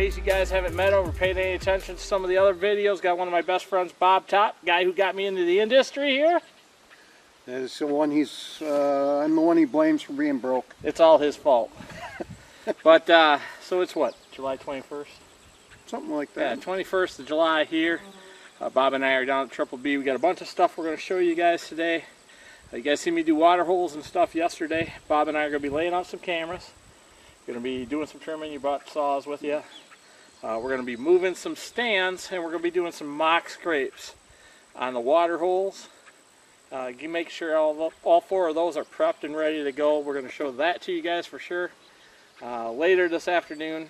case you guys haven't met him or paid any attention to some of the other videos, got one of my best friends, Bob Top, guy who got me into the industry here. That's the one I'm the one he blames for being broke. It's all his fault. But, so it's what, July 21st? Something like that. Yeah, 21st of July here. Bob and I are down at Triple B. We got a bunch of stuff we're going to show you guys today. You guys see me do water holes and stuff yesterday. Bob and I are going to be laying out some cameras. Going to be doing some trimming. You brought saws with you. We're going to be moving some stands, and we're going to be doing some mock scrapes on the water holes. You make sure all four of those are prepped and ready to go. We're going to show that to you guys for sure. Later this afternoon,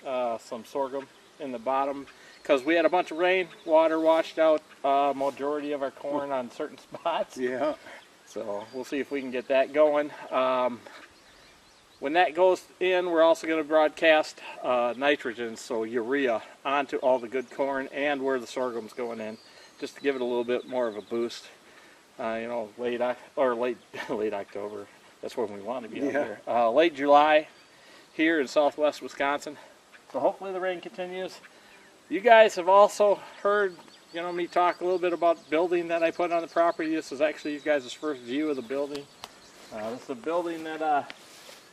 some sorghum in the bottom, because we had a bunch of rain, water washed out majority of our corn on certain spots. Yeah. So we'll see if we can get that going. When that goes in, we're also going to broadcast nitrogen, so urea, onto all the good corn and where the sorghum's going in, just to give it a little bit more of a boost. You know, late October. That's when we want to be out here. Late July here in southwest Wisconsin. So hopefully the rain continues. You guys have also heard, you know, me talk a little bit about the building that I put on the property. This is actually you guys' first view of the building. This is a building that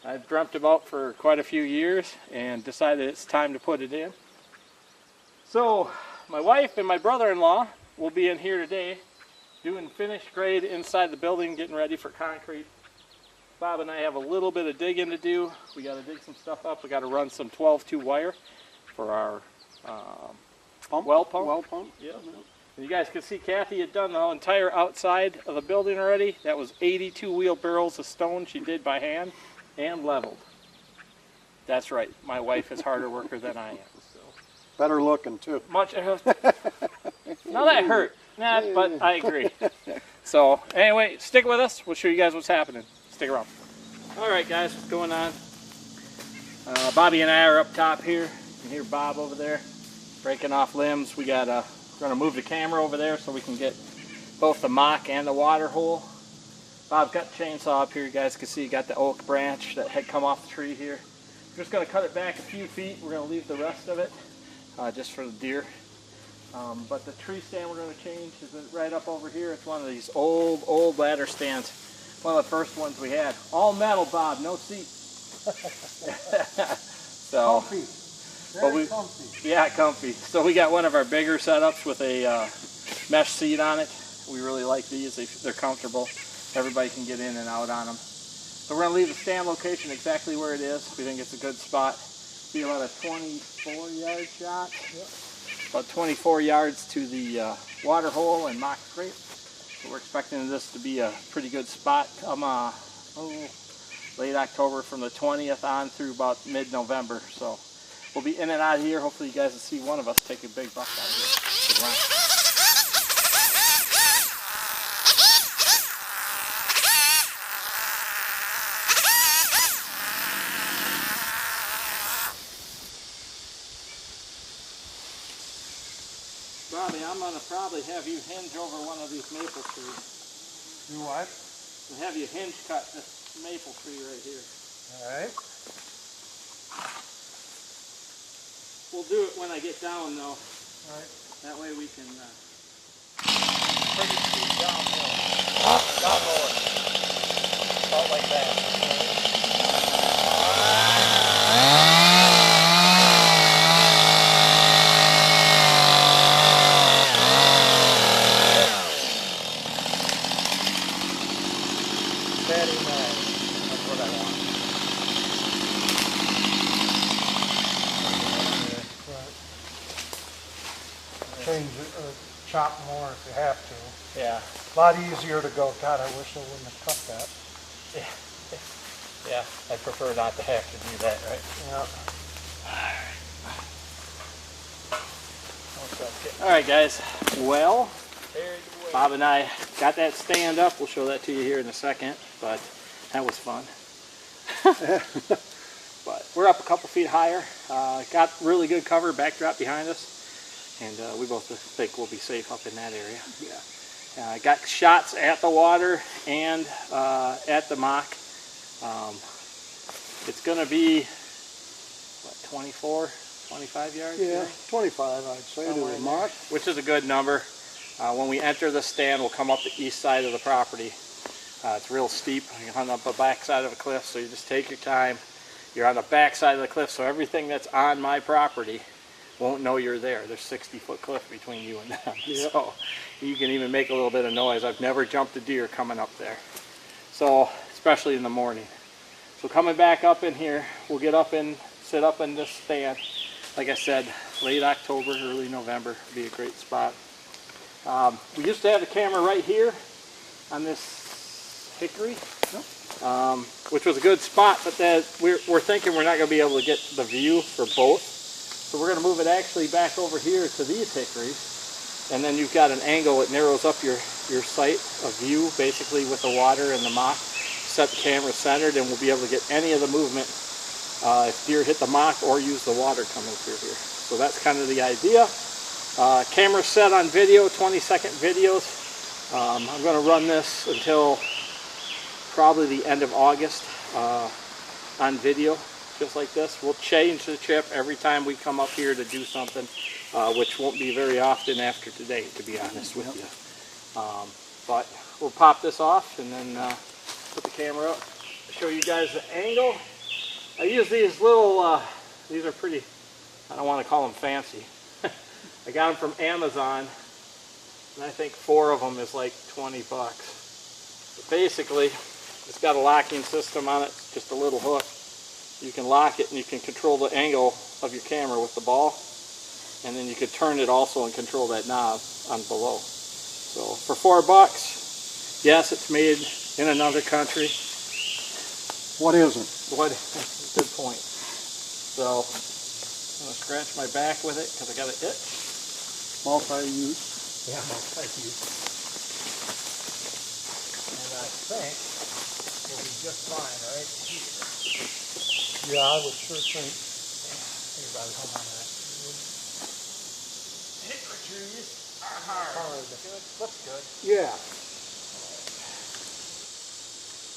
I've dreamt about for quite a few years and decided it's time to put it in. So my wife and my brother-in-law will be in here today doing finished grade inside the building, getting ready for concrete. Bob and I have a little bit of digging to do. We got to dig some stuff up. We got to run some 12-2 wire for our well pump. Yeah. And you guys can see Kathy had done the entire outside of the building already. That was 82 wheelbarrows of stone she did by hand and leveled. That's right. My wife is harder worker than I am. So. Better looking too. Now that hurt. Nah, but I agree. So anyway, stick with us. We'll show you guys what's happening. Stick around. All right, guys, what's going on? Bobby and I are up top here. You can hear Bob over there breaking off limbs. We got we're gonna move the camera over there so we can get both the mock and the water hole. Bob's got the chainsaw up here. You guys can see he got the oak branch that had come off the tree here. We're just gonna cut it back a few feet. We're gonna leave the rest of it just for the deer. But the tree stand we're going to change is right up over here. It's one of these old ladder stands. One of the first ones we had. All metal, Bob, no seat. So, comfy. Very comfy. Yeah, comfy. So we got one of our bigger setups with a mesh seat on it. We really like these. They're comfortable. Everybody can get in and out on them. So we're going to leave the stand location exactly where it is. We think it's a good spot. Be about a 24-yard shot. Yep. About 24 yards to the water hole and mock scrape. So we're expecting this to be a pretty good spot come late October from the 20th on through about mid-November. So we'll be in and out of here. Hopefully you guys will see one of us take a big buck out of here. Bobby, I'm going to probably have you hinge over one of these maple trees. Do what? And have you hinge cut this maple tree right here. Alright. We'll do it when I get down though. Alright. That way we can... Pretty steep downhill. Download it. About like that. Very nice. That's what I want. Change it or chop more if you have to. Yeah. A lot easier to go. God, I wish I wouldn't have cut that. Yeah, I prefer not to have to do that, right? Yeah. Alright guys, well, Bob and I got that stand up. We'll show that to you here in a second, but that was fun. But we're up a couple feet higher. Got really good cover, backdrop behind us, and we both think we'll be safe up in that area. Yeah. Got shots at the water and at the mock. It's going to be, what, 24 25 yards? Yeah, Gary? 25 I'd say to Somewhere the in mark. there, which is a good number. When we enter the stand, we'll come up the east side of the property. It's real steep. You're on the back side of a cliff, so you just take your time. You're on the back side of the cliff, so everything that's on my property won't know you're there. There's 60-foot cliff between you and them. Yep. So you can even make a little bit of noise. I've never jumped a deer coming up there. So, especially in the morning. So coming back up in here, we'll get up and sit up in this stand. Like I said, late October, early November would be a great spot. We used to have the camera right here on this hickory, which was a good spot, but we're thinking we're not going to be able to get the view for both. So we're going to move it actually back over here to these hickories, and then you've got an angle that narrows up your sight of view, basically with the water and the mock. Set the camera centered, and we'll be able to get any of the movement if deer hit the mock or use the water coming through here. So that's kind of the idea. Camera set on video, 20-second videos. I'm going to run this until probably the end of August on video, just like this. We'll change the chip every time we come up here to do something, which won't be very often after today, to be honest with you. But we'll pop this off and then put the camera up, show you guys the angle. I use these little, these are pretty, I don't want to call them fancy. I got them from Amazon, and I think 4 of them is like 20 bucks. But basically, it's got a locking system on it, just a little hook. You can lock it and you can control the angle of your camera with the ball, and then you could turn it also and control that knob on below. So for 4 bucks, yes, it's made in another country. What isn't? What? Good point. So I'm going to scratch my back with it because I got an itch. Multi-use. Yeah, multi-use. And I think we'll be just fine right here. Yeah, I would sure think. Here, buddy, hold on to that. Hickory trees are hard. Good. Looks good. Yeah.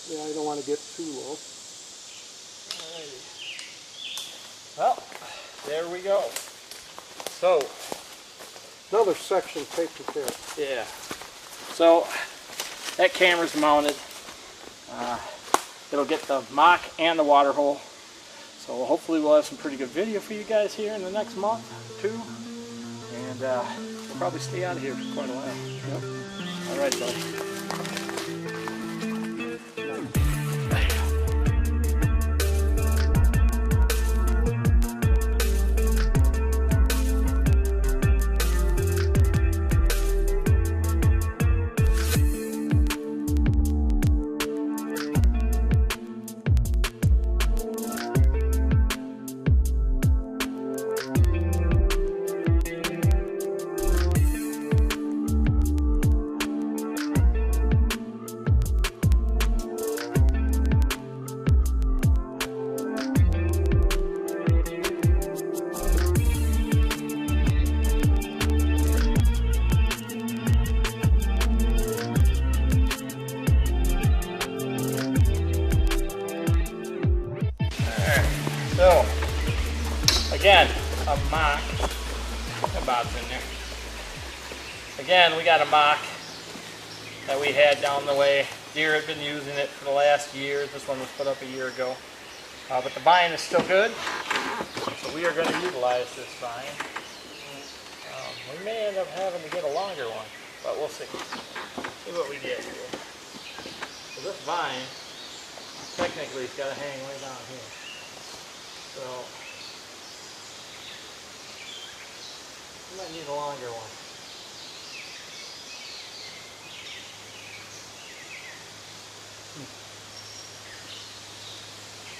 Yeah, I don't want to get too low. Alrighty. Well, there we go. So, another section taken care of. yeah. So, that camera's mounted. It'll get the mock and the water hole. So hopefully we'll have some pretty good video for you guys here in the next month or 2. And we'll probably stay out of here for quite a while. Yep. Alright, buddy. So, again, a mock. Bob's in there. Again, we got a mock that we had down the way. Deer had been using it for the last year. This one was put up a year ago. But the vine is still good, so we are going to utilize this vine. We may end up having to get a longer one, but we'll see. See what we get here. So this vine, technically, it's got to hang way down here. So, we might need a longer one.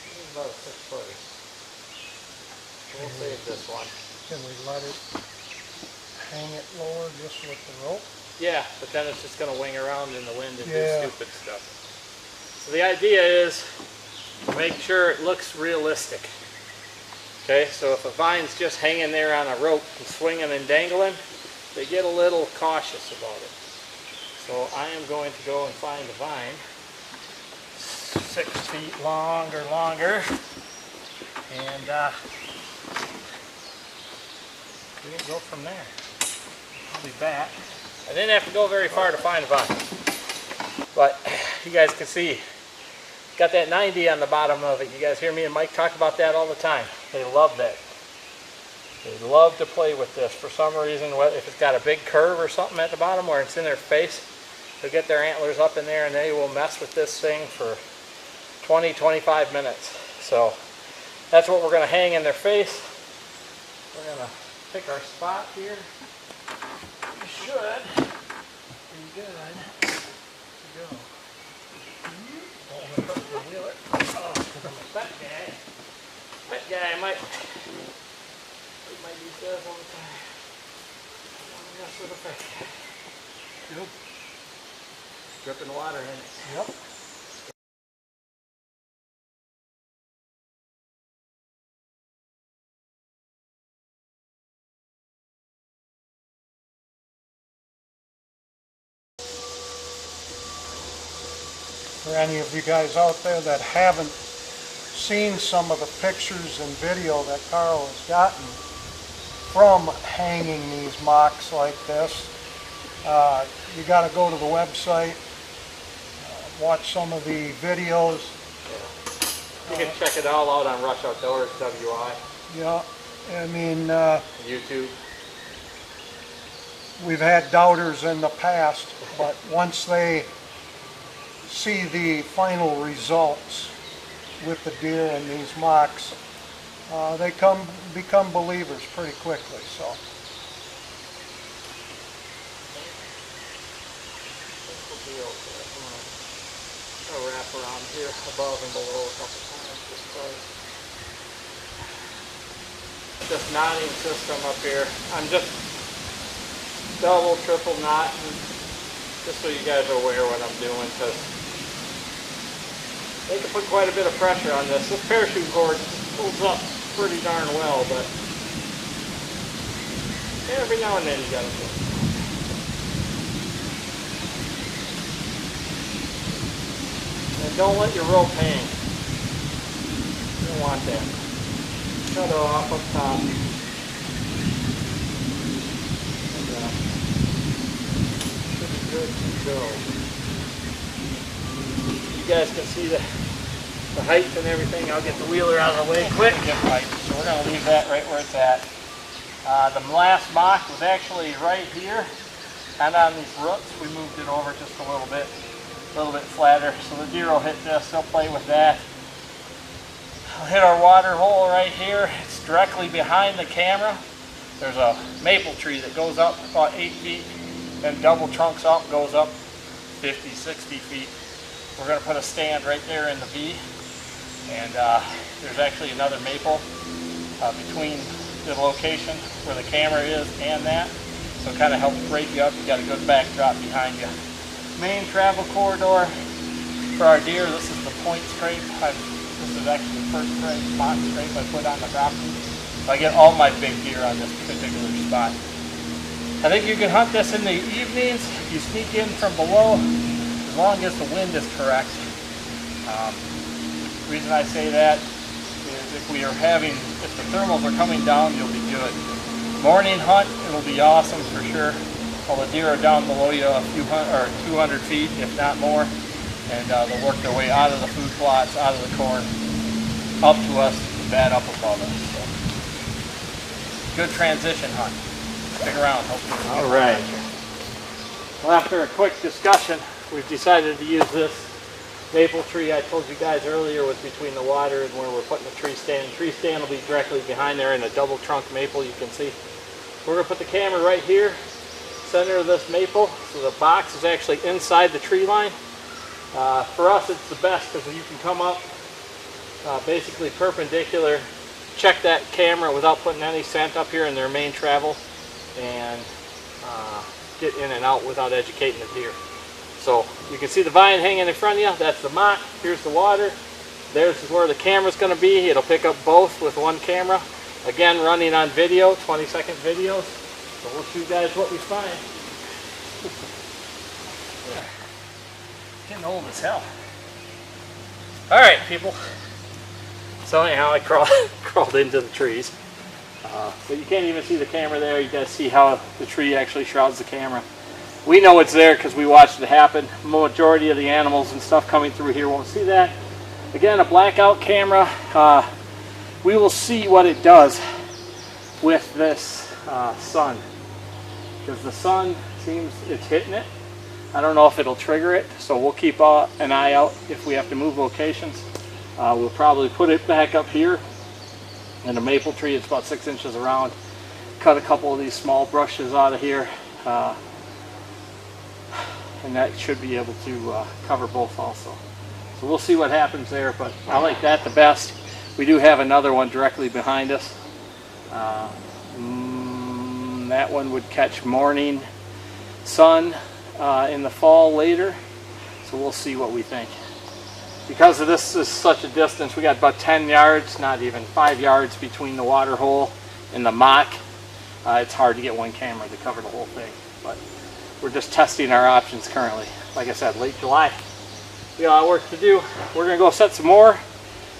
This is about a 6-footer. So we'll save this one. Can we let it hang it lower just with the rope? Yeah, but then it's just going to wing around in the wind and do stupid stuff. So the idea is to make sure it looks realistic. Okay, so if a vine's just hanging there on a rope and swinging and dangling, they get a little cautious about it. So I am going to go and find a vine 6 feet long or longer, and we can go from there. I'll be back. I didn't have to go very far to find a buck. But you guys can see, got that 90 on the bottom of it. You guys hear me and Mike talk about that all the time. They love that. They love to play with this for some reason. If it's got a big curve or something at the bottom where it's in their face, they'll get their antlers up in there and they will mess with this thing for 20-25 minutes. So that's what we're going to hang in their face. We're going to pick our spot here. We should be good to go. Oh, I'm going to wheel it. Oh, because I'm a fat guy. Fat guy, I might use that all the time. I'm mess with a fat guy. Good. Dripping water in it. Yep. For any of you guys out there that haven't seen some of the pictures and video that Carl has gotten from hanging these mocks like this, you got to go to the website, watch some of the videos. You can check it all out on Rush Outdoors, WI. Yeah, I mean, YouTube. we've had doubters in the past, but once they see the final results with the deer in these mocks, they become believers pretty quickly. So. I'll wrap around here above and below a couple times just because this knotting system up here, I'm just double, triple knotting just so you guys are aware what I'm doing, because they can put quite a bit of pressure on this. This parachute cord holds up pretty darn well, but every now and then you gotta do it. And don't let your rope hang. You don't want that. Cut it off up top. And, should be good to go. You guys can see the height and everything. I'll get the wheeler out of the way quick. So we're going to leave that right where it's at. The last mock was actually right here, and on these roots we moved it over just a little bit flatter, so the deer will hit this. They'll play with that. I'll hit our water hole right here. It's directly behind the camera. There's a maple tree that goes up about 8 feet, then double trunks up, goes up 50, 60 feet. We're going to put a stand right there in the V, and there's actually another maple between the location where the camera is and that, so it kind of helps break you up. You got a good backdrop behind you. Main travel corridor for our deer. This is the point scrape. This is actually the first mock scrape I put on the property. So I get all my big deer on this particular spot. I think you can hunt this in the evenings. You sneak in from below, as long as the wind is correct. The reason I say that is if the thermals are coming down, you'll be good. Morning hunt, it'll be awesome for sure. All the deer are down below you a few 200 feet, if not more, and they'll work their way out of the food plots, out of the corn, up to us, and bad up above us. So, good transition hunt. Stick around. Hopefully. All right. Well, after a quick discussion, we've decided to use this maple tree I told you guys earlier was between the water and where we're putting the tree stand. The tree stand will be directly behind there in a double trunk maple, you can see. We're going to put the camera right here, center of this maple, so the box is actually inside the tree line. For us it's the best because you can come up basically perpendicular, check that camera without putting any scent up here in their main travel, and get in and out without educating the deer. So you can see the vine hanging in front of you. That's the mock. Here's the water. There's where the camera's going to be. It'll pick up both with one camera. Again, running on video, 20-second videos. So we'll show you guys what we find. Getting old as hell. All right, people. So anyhow, I crawled into the trees. But you can't even see the camera there. You guys see how the tree actually shrouds the camera. We know it's there because we watched it happen. Majority of the animals and stuff coming through here won't see that. Again, a blackout camera. We will see what it does with this sun, because the sun seems it's hitting it. I don't know if it'll trigger it, so we'll keep an eye out if we have to move locations. We'll probably put it back up here in a maple tree. It's about 6 inches around. Cut a couple of these small brushes out of here, and that should be able to cover both also. So we'll see what happens there, but I like that the best. We do have another one directly behind us. That one would catch morning sun in the fall later, so we'll see what we think. Because of this is such a distance, we got about 10 yards, not even 5 yards between the water hole and the mock. It's hard to get one camera to cover the whole thing, but we're just testing our options currently. Like I said, late July. We got a lot of work to do. We're gonna go set some more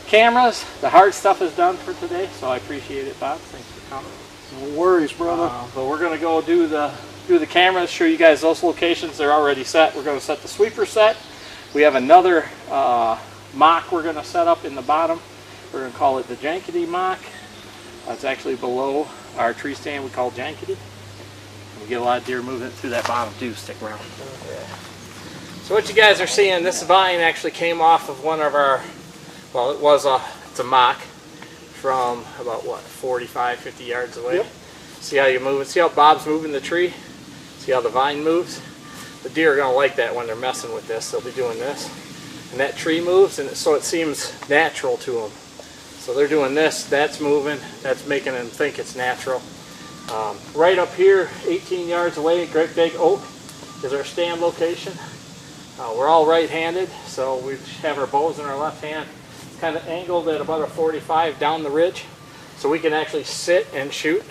cameras. The hard stuff is done for today, so I appreciate it, Bob. Thanks for coming. No worries, brother. But we're gonna go do the cameras, show you guys those locations. They're already set. We're gonna set the sweeper set. We have another mock we're gonna set up in the bottom. We're gonna call it the Jankety mock. It's actually below our tree stand we call Jankety. We get a lot of deer moving through that bottom too. Stick around. So what you guys are seeing, this vine actually came off of one of our, well, it's a mock from about what, 45, 50 yards away. Yep. See how you move it? See how Bob's moving the tree? See how the vine moves? The deer are going to like that when they're messing with this. They'll be doing this. And that tree moves, and so it seems natural to them. So they're doing this, that's moving, that's making them think it's natural. Right up here, 18 yards away, Great Big Oak is our stand location. We're all right-handed, so we have our bows in our left hand, kind of angled at about a 45 down the ridge, so we can actually sit and shoot,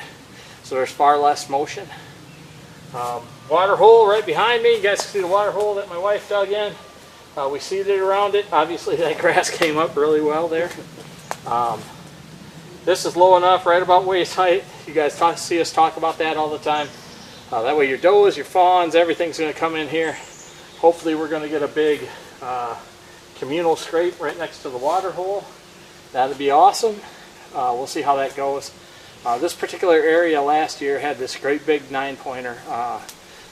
so there's far less motion. Water hole right behind me. You guys can see the water hole that my wife dug in. We seeded around it. Obviously that grass came up really well there. This is low enough, right about waist height. You guys see us talk about that all the time. That way your does, your fawns, everything's going to come in here. Hopefully we're going to get a big communal scrape right next to the water hole. That'd be awesome. We'll see how that goes. This particular area last year had this great big 9-pointer.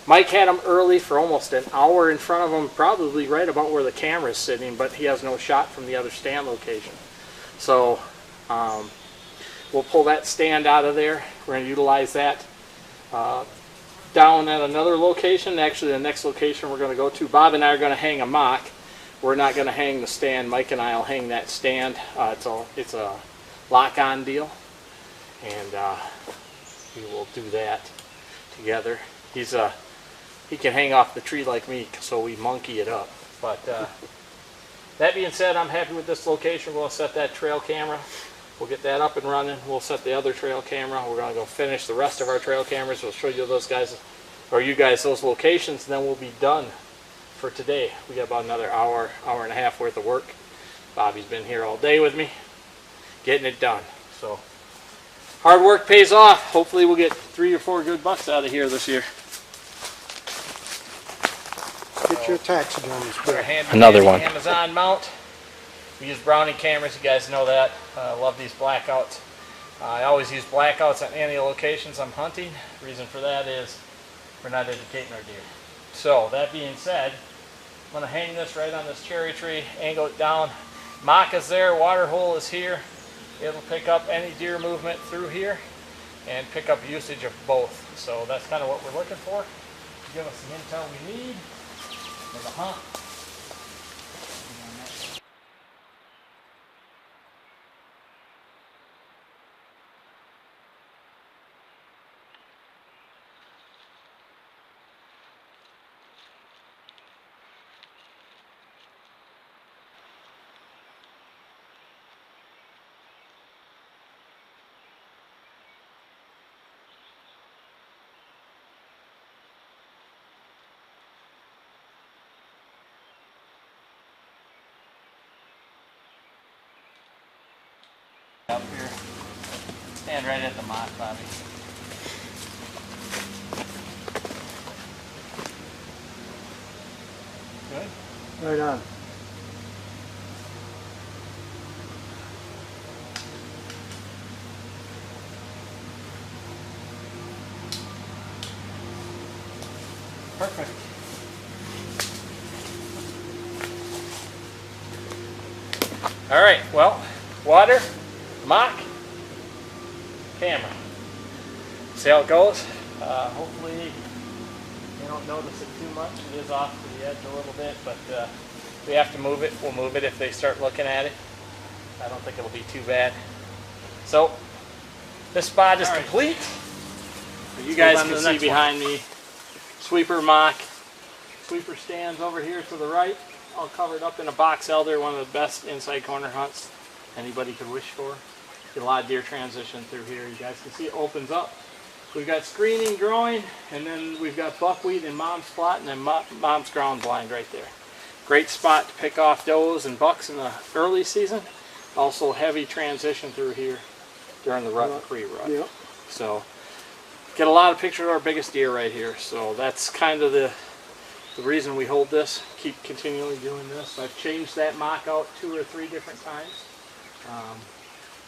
Mike had him early for almost an hour in front of him, probably right about where the camera is sitting, but he has no shot from the other stand location. So we'll pull that stand out of there. We're going to utilize that. Down at another location, actually the next location we're going to go to, Bob and I are going to hang a mock. We're not going to hang the stand. Mike and I will hang that stand. It's a lock-on deal, and we will do that together. He can hang off the tree like me, so we monkey it up. But that being said, I'm happy with this location. We'll set that trail camera. We'll get that up and running. We'll set the other trail camera. We're going to go finish the rest of our trail cameras. We'll show you those guys, or you guys, those locations, and then we'll be done for today. We got about another hour, hour and a half worth of work. Bobby's been here all day with me, getting it done. So hard work pays off. Hopefully we'll get 3 or 4 good bucks out of here this year. Get your taxidermies, Bill. Another one. Amazon mount. We use Browning cameras, you guys know that. I love these blackouts. I always use blackouts on any locations I'm hunting. The reason for that is we're not educating our deer. So that being said, I'm going to hang this right on this cherry tree, angle it down. Mock is there, water hole is here. It'll pick up any deer movement through here and pick up usage of both. So that's kind of what we're looking for. Give us the intel we need for the hunt. Up here. Stand right at the mock, Bobby. Good. Right on. Perfect. All right, well, water, mock, camera. See how it goes? Hopefully you don't notice it too much. It is off to the edge a little bit, but if we have to move it, we'll move it if they start looking at it. I don't think it'll be too bad. So, this spot is complete. You guys can see behind me, sweeper mock, sweeper stands over here to the right, all covered up in a box elder, one of the best inside corner hunts anybody could wish for. Get a lot of deer transition through here. You guys can see it opens up. We've got screening growing, and then we've got buckwheat in mom's plot, and then mom's ground blind right there. Great spot to pick off does and bucks in the early season. Also heavy transition through here during the rut and pre-rut. Yep. So get a lot of pictures of our biggest deer right here. So that's kind of the reason we hold this, keep continually doing this. I've changed that mock out 2 or 3 different times.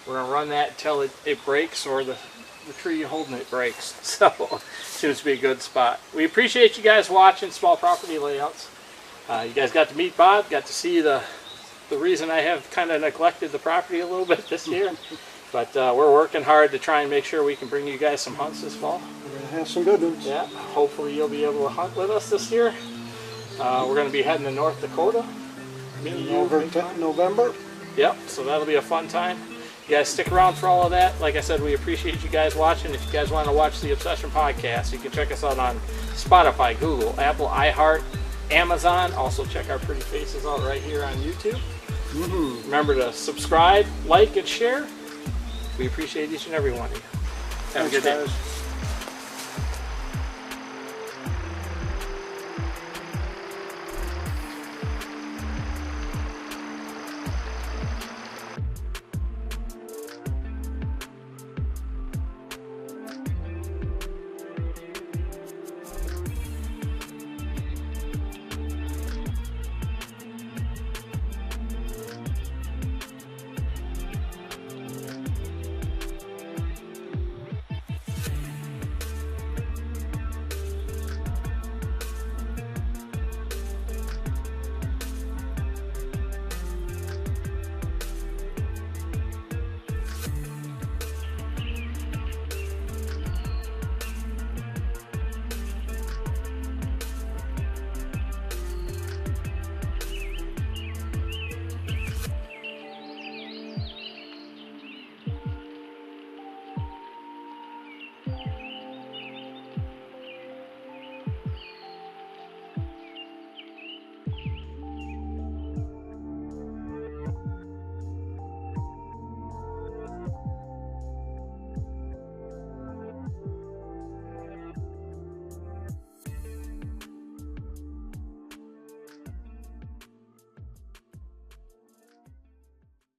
We're going to run that until it breaks, or the tree you're holding it breaks. So seems to be a good spot. We appreciate you guys watching Small Property Layouts. You guys got to meet Bob, got to see the reason I have kind of neglected the property a little bit this year. But we're working hard to try and make sure we can bring you guys some hunts this fall. We're going to have some good ones. Yeah, hopefully you'll be able to hunt with us this year. We're going to be heading to North Dakota. November. Yep, so that'll be a fun time. You guys stick around for all of that. Like I said, we appreciate you guys watching. If you guys want to watch the Obsession Podcast, you can check us out on Spotify, Google, Apple, iHeart, Amazon. Also check our pretty faces out right here on YouTube. Remember to subscribe, like, and share. We appreciate each and every one of you. Have a good day.